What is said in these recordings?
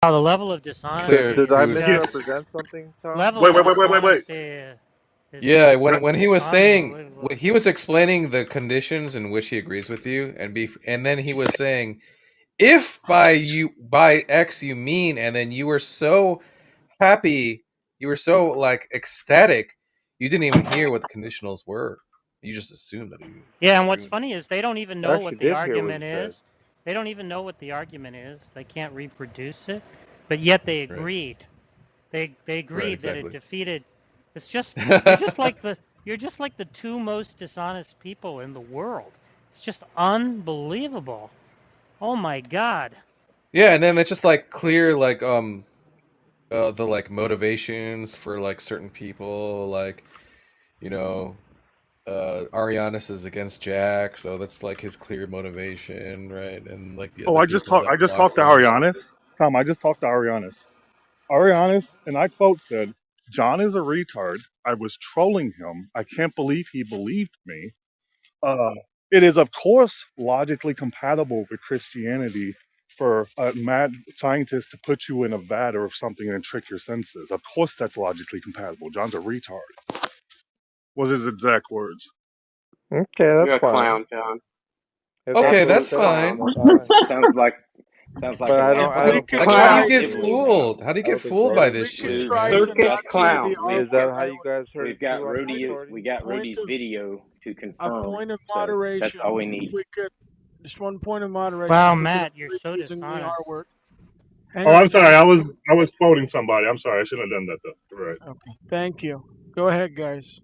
Oh, the level of Clear. dishonesty Did is I Bruce. just misrepresent something, Tom? level Wait, of wait, wait, wait, wait, wait. dishonesty is Yeah, just when he was saying unbelievable. he was explaining the conditions in which he agrees with you, and then he was saying, if by X you mean, and then you were so happy, you were so like ecstatic, you didn't even hear what the conditionals were. You just assumed that he Yeah, was and what's agreeing with funny is they don't even I know actually what the did hear what he argument said. is. They don't even know what the argument is. They can't reproduce it, but yet they you. Right. agreed. They Right. agreed that it Exactly. defeated. It's just you're just like the two most dishonest people in the world. It's just unbelievable. Oh my God. Yeah, and then it's just like clear, like the like motivations for like certain people, like you know, Arianis is against Jack, so that's like his clear motivation, right? And like the Oh, other people I that just block talked to him. Arianis. Tom, I just talked to Arianis. Arianis, and I quote said, "John is a retard. I was trolling him. I can't believe he believed me. Uh, it is, of course, logically compatible with Christianity for a mad scientist to put you in a vat or something and trick your senses. Of course, that's logically compatible. John's a retard." Was his exact words. Okay, You're that's a fine. clown, John. It's Okay, okay. that's Absolute That's clown. fine. that's fine. Sounds like But an I We absolute don't could think Like, how do you try Rody get is. absolute to fooled? How do you I get don't think fooled by Rody this we is. could shit, absolute try man? to circus not say the clown. Is R that word. how you guys heard We've it too got on the Rudy. recording? We got Point Rudy's of video to a confirm. point of So that's moderation. all we If need. we could, just one point of moderation. Wow, If we could Matt, you're avoid so using the R dishonest. word. Hang Oh, I'm on, sorry. guys. I was quoting somebody. I'm sorry. I shouldn't have done that though. You're right. Okay. Thank you. Go ahead, guys.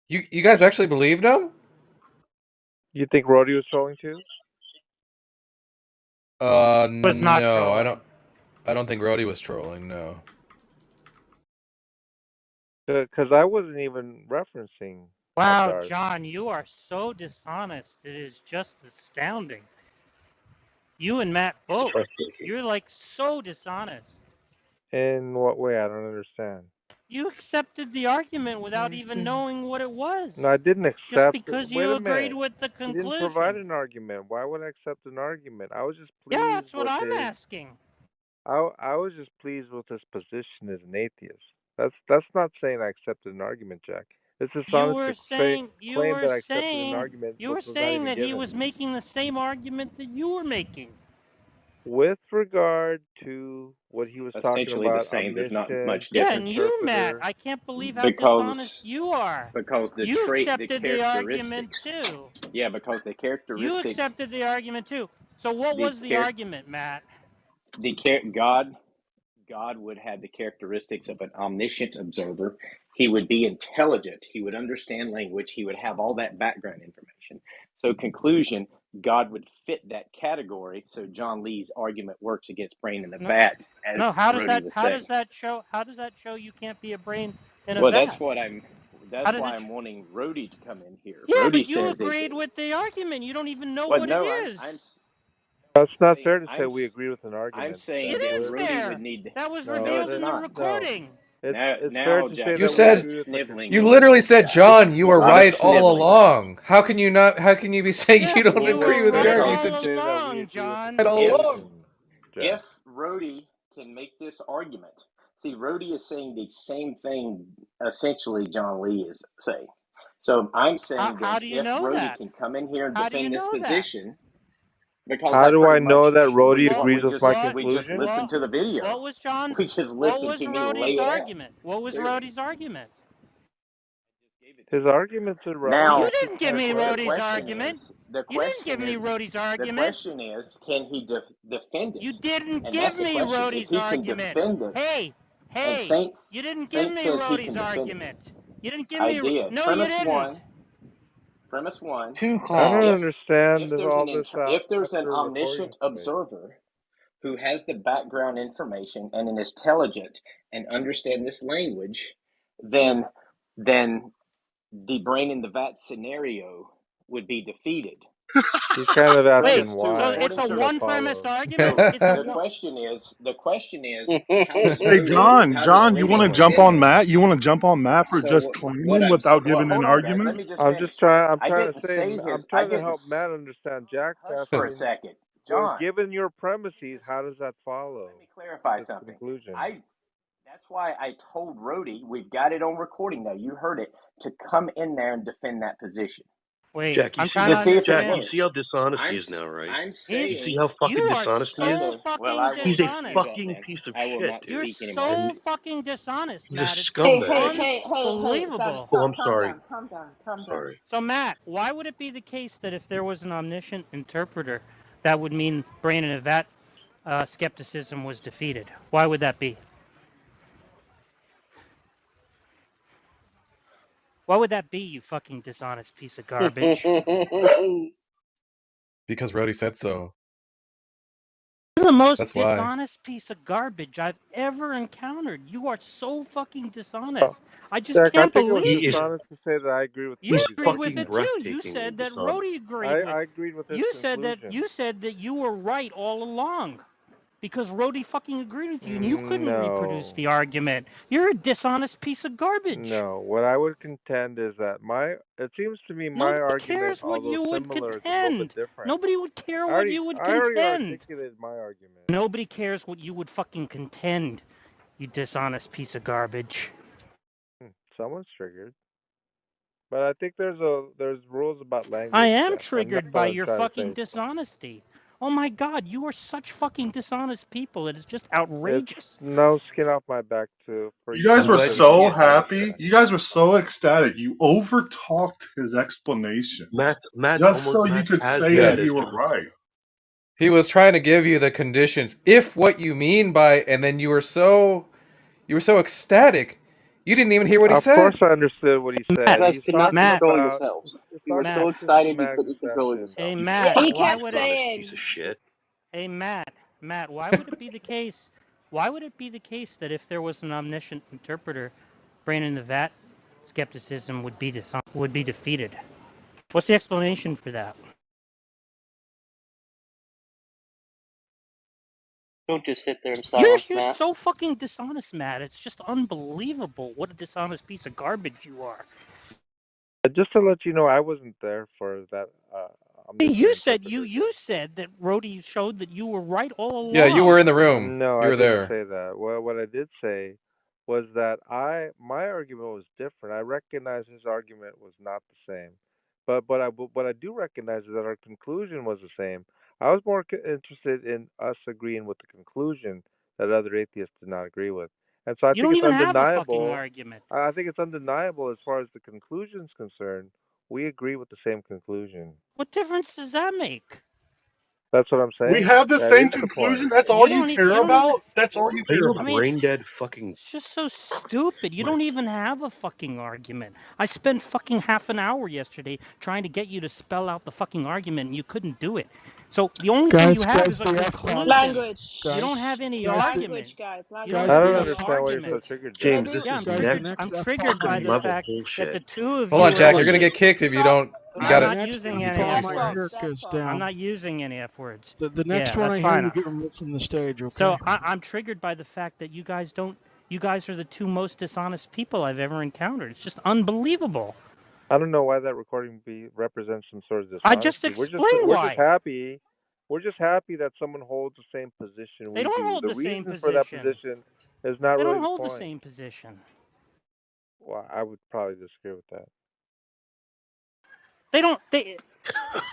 You guys actually believed him? You think Rody was trolling too? Was not No, trolling. I don't think Rhodey was trolling. No. Because I wasn't even referencing Wow, Darth. John, you are so dishonest. It is just astounding. You and Matt both. You're like so dishonest. In what way? I don't understand. You accepted the argument without even knowing what it was. No, I didn't Just accept it. because Wait you a agreed minute. with the He didn't provide conclusion. an argument. Why would I accept an argument? I was just Yeah, pleased that's what with I'm his. asking. I was just pleased with his position as an atheist. That's not saying I accepted an argument, Jack. It's You dishonest to were say saying you claim were that I accepted an saying argument you which were was not saying even that he given. was making the same argument that you were making. With regard to what he was talking Essentially the about, same. There's not omniscience, much Yeah, difference and you, Matt, interpreter. I can't believe how dishonest because you are. the You trait, the accepted the argument characteristics. too. Yeah, because the You characteristics, accepted the argument too. So what the was the char, argument, Matt? the char, God would have the characteristics of an omniscient observer. He would be intelligent. He would understand language. He would have all that background information. So, conclusion, God would fit that category. So, John Lee's argument works against brain in the No, vat, no. as How does Rody that? was How saying. does that show? How does that show you can't be a brain in a Well, vat? How That's does why it? I'm wanting Rody to come in here. Yeah, Rody but you says it. agreed with the argument. You don't even know Well, what it no, is. That's not saying, fair to say we agree with an I'm argument, saying It Jack. that is Rody would fair. need to. That was No, No, revealed it's in the not. no. recording. It's fair Now, to say Jack, You that you're we said agree just with the sniveling you a conclusion. little literally bit, said, Jack. John, you A were lot of right all sniveling. along. How can you not? How can you be saying Yeah, you don't you agree were with the It's right argument? You fair all to said say that we along, agree with the right John. all If along. conclusion, Jack. if Rody can make this argument, see, Rody is saying the same thing essentially John Lee is saying. So I'm saying How that do you if know Rody that? can come in here and How do you defend this know that? position, because How I do pretty I know much that Rhodey What? agrees with my we What? just conclusion? listened What? to the video. What was John's? We just What listened was to me lay Rhodey's it out argument? What was clearly. Rhodey's argument? Gave it to His you. argument's You irrelevant. Now He didn't give can't me prove the it. Rhodey's question argument. is the You didn't give question me is Rhodey's the argument. question is can he defend You it? didn't And give that's the me question. If Rhodey's he can argument. defend it, Hey, and hey, you didn't give Saint me says he Rhodey's can defend it. argument. You didn't give I me. did. No, you didn't. Premise one. Two I don't clowns. understand If this if there's an after recording omniscient somebody. observer who has the background information and is intelligent and understand this language, then the brain in the vat scenario would be defeated. He's kind of Wait, asking premise to so why it's according a to instead of one-premise follow. argument? so It's a the one. question is how does Hey, Rudy John, you want to jump defend on this? Matt? You want to jump on Matt for So just what claiming I'm without well, giving an hold on, guys. Let argument? me just finish. I'm I trying to didn't say, say I'm his. I trying to didn't. help Matt understand. Jack's Hush for a asking, second, well, John. given your Let me premises, just how does that follow let me clarify this something. conclusion? That's why I told Rudy, we've got it on recording now. You heard it, to come in there and defend that position. Wait, Jack, you I'm see trying To to how see if it understand. dishonesty I'm is now, right? I'm You see saying how You fucking are dishonest he I is? so will. Well, fucking I will He's a just do dishonest. that fucking then. piece of I will shit, not You're dude. speak anymore. so And fucking dishonest, he's a Matt. It's just scumbag. Hey, unbelievable. Oh, I'm calm sorry. down, calm down, calm down. Sorry. So, Matt, why would it be the case that if there was an omniscient interpreter, that would mean brain in a vat skepticism was defeated? Why would that be? Why would that be, you fucking dishonest piece of garbage? because Rody said so. You're the most That's why. dishonest piece of garbage I've ever encountered. You are so fucking Oh, dishonest. I just Jack, I can't think it was He believe is you. dishonest to say that I agree with You he's Rody's agreed with fucking argument. it too. You breathtakingly said that dishonest. Rody agreed with. I agreed with his You said that conclusion. you were right all along. Because Rody fucking agreed with you and you couldn't reproduce No. the argument. You're a dishonest piece of garbage. No. What I would contend is that it seems to me my Nobody argument, cares what although you would similar, is a little bit contend. different. Nobody would care I what already, you would I already contend. articulated my argument. Nobody cares what you would fucking contend, you dishonest piece of garbage. Someone's triggered. But I think there's rules about I language, am Jack, and that's triggered what by I'm your trying to fucking say. dishonesty. Oh my god, you are such fucking dishonest people. It is just It's outrageous. no skin off my back for You you guys I'm to were glad you see so it, criticize Jack. happy. that. You guys were so ecstatic. You overtalked his explanations just so you Matt's could as say that Yeah. bad as you were John. right. He was trying to give you the conditions. If what you mean by, and then you were so ecstatic, you didn't even hear what he Of course, said. I understood what he Matt, said. guys He's could not talking Matt, control about yourselves. he's You were talking Matt. so about excited you systematic couldn't control deception. yourself. Hey, Yeah, Matt, he why kept would it... Dishonest piece of saying, shit. Hey, Matt, why would it be the case? Why would it be the case that if there was an omniscient interpreter, brain in the vat, skepticism would be defeated? What's the explanation for that? Don't just sit there in You're silence, you're Matt. so fucking dishonest, Matt. It's just unbelievable what a dishonest piece of garbage you are. Just to let you know, I wasn't there for that omniscient You interpreter thing. said that Rhodey showed that you were right all Yeah, you were along. in the room. No, You I were didn't there. say that. Well, what I did say was that my argument was different. I recognize his argument was not the same, but what I do recognize is that our conclusion was the same. I was more interested in us agreeing with the conclusion that other atheists did not agree with, and so I You think don't it's even have a fucking undeniable. argument. I think it's undeniable as far as the conclusion is concerned. We agree with the same conclusion. What difference does that make? That's what I'm We saying. have the That same is the point. conclusion. That's all you You care don't even... about. That's all you Are care you I a about. mean, brain dead fucking it's just so stupid. You my don't even have a fucking argument. I spent fucking half an hour yesterday trying to get you to spell out the fucking argument, and you couldn't do it. So the only thing you have Guys, is a the F bomb. conclusion. You Guys, don't language, have any guys, the argument. language, guys, You don't guys, I language. have the don't F any understand bomb why is you're so argument. that. triggered, Jack. James, Maybe, this Yeah, is Guys, the next I'm next F bomb triggered I by the hear. level fact that the bullshit. two of Hold you on, are Jack. Maybe You're we gonna fucking... get should kicked if you stop. don't. You I'm got The it. not next using F any bomb F F I hear bombs, words. F goes I'm bombs. down. not using any F words. The next Yeah, one that's I hear, fine. you get removed from the stage. So Okay. I'm triggered by the fact that you guys don't... You guys are the two most dishonest people I've ever encountered. It's just unbelievable. I don't know why that recording represents some sort of I just dishonesty. explained We're just why. happy. We're just happy that someone holds the same position They we don't do. hold The the same reason for that position. position is not They really don't the hold the point. same position. Well, I would probably disagree with that. They don't they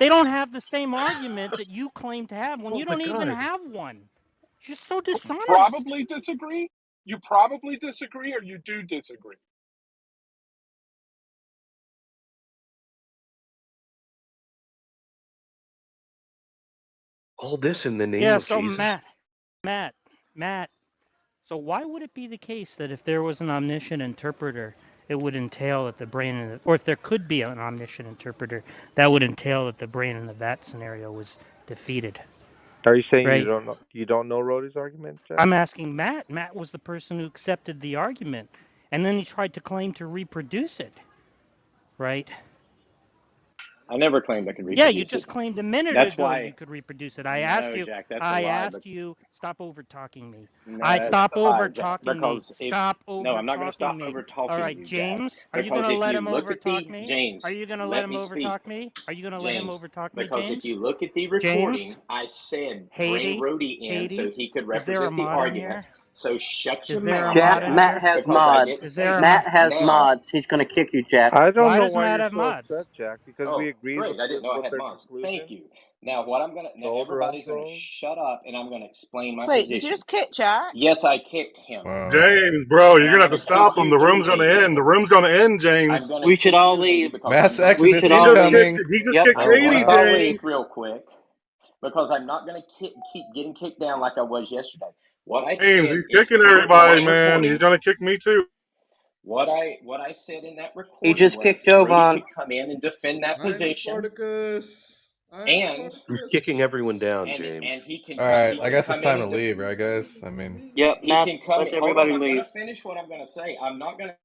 don't have the same argument that you claim to have when Oh you my don't even god. have one. You're so dishonest. Probably disagree. You probably disagree, or you do disagree. All this in the name Yeah, of so Jesus? Matt. So why would it be the case that if there was an omniscient interpreter, it would entail that the brain in the, or if there could be an omniscient interpreter, that would entail that the brain in the vat scenario was defeated, Are you saying right? you don't know Rhodey's argument, Jack? I'm asking Matt. Matt was the person who accepted the argument, and then he tried to claim to reproduce it, right? I never claimed I could Yeah, reproduce you just it. claimed a minute That's ago why. you could reproduce it. I asked No, you. Jack, that's a I lie. But asked you. Stop over talking me. no, that's Stop a over lie, Jack. talking me. Because if Stop no, over I'm not going to talking stop me. over All talking right, you, Jack. James, are you Because gonna if let you him look over at talk the me? Are James, you gonna let let him me over speak. talk me? Are you gonna let him James, over talk me, because if James? you look at the James, recording, I said bring Haiti, Rudy in so Haiti. he could Is there a represent the mod in argument. here? So shut Is your there a mouth, mod Jack, in Jack, Matt here? has because I didn't mods. Is say there a that. Matt has Now, mods. He's going to kick you, Jack. I don't Why know does why Matt you're have so mods? upset, Jack. Because we oh, agreed great. I didn't know I with had their mods. Thank conclusion. you. Now, now Those are everybody's going to unfroze. shut up and I'm going to explain my Wait, did you position. just kick Jack? Yes, I kicked him. Wow. James, bro, And you're I'm gonna have going to to kick stop him. you The too, room's gonna Haiti. end. The room's gonna end, I'm James. going to We should kick all you, Haiti, leave. because Mass I'm not going We to Exodus should He all just stand. leave. kicked. incoming. He just Yep, kicked Hold on, Katie, let's I'm all going to leave. James. kick real quick because I'm not going to keep getting kicked down like I was yesterday. What I James, said he's is kicking proof on everybody, that man. He's recording. gonna kick me too. What I said in that He recording just was kicked Rudy Jovan. could come in and defend that I'm position, Spartacus. I'm and He's kicking Spartacus. everyone down, and James. he can All come right, he I can guess it's come in time to and leave, right, guys? I mean. Yep, he Matt, can come let in. Hold on, everybody I'm going leave. to finish what I'm going to say. I'm not going to